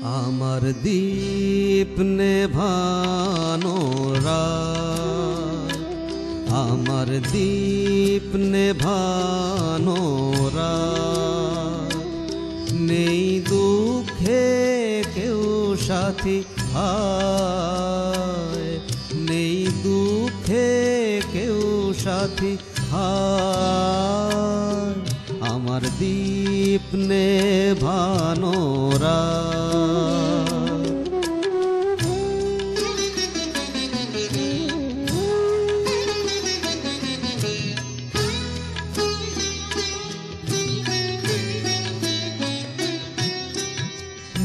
আমার দীপ নেভানো রাত, আমার দীপ নেভানো রাত, নেই দুঃখে কেউ সাথী, হায় নেই দুঃখে কেউ সাথী, হায় আমার দীপ নেভানো রাত।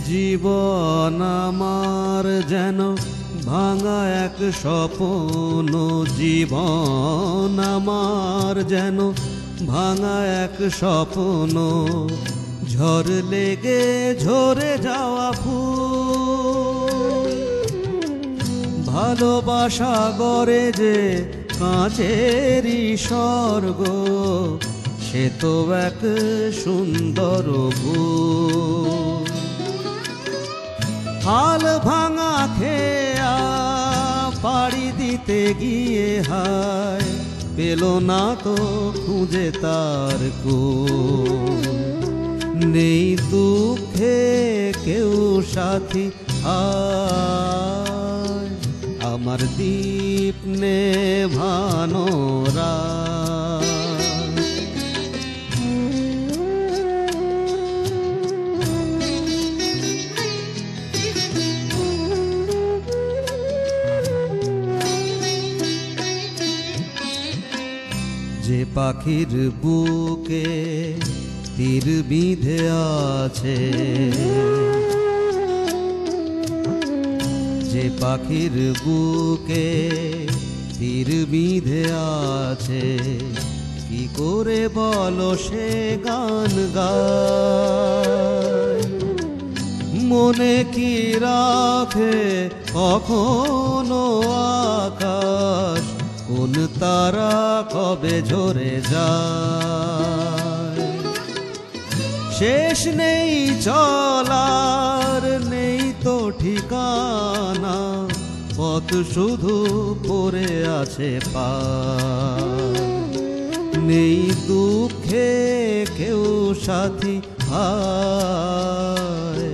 জীবন আমার যেন ভাঙা এক স্বপ্ন, জীবন আমার যেন ভাঙা এক স্বপ্ন, ঝড় লেগে ঝরে যাওয়া ফুল, ভালোবাসা গড়ে যে কাঁচেরই স্বর্গ, সে তো এক সুন্দর ভুল। হাল ভাঙা খেয়া পাড়ি দিতে গিয়ে হায় পেল না তো খুঁজে তার কুল, নেই দুঃখে কেউ সাথী, হায় আমার দীপ নেভানো রাত। যে পাখির বুকে তীর বিঁধে আছে, যে পাখির বুকে তীর বিঁধে আছে, কি করে বলো সে গান গায়, মনে কি রাখে কখনো আকাশ, কোন তারা কবে ঝরে যায়, শেষ নেই চলার নেই তো ঠিকানা, পথ শুধু পড়ে আছে পার, নেই দুঃখে কেউ সাথী, হায়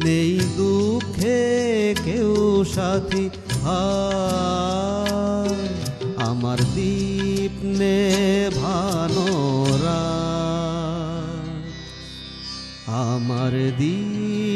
নেই দুঃখে কেউ সাথী, হায় আমার দীপ নেভানো রাত, আমার দীপ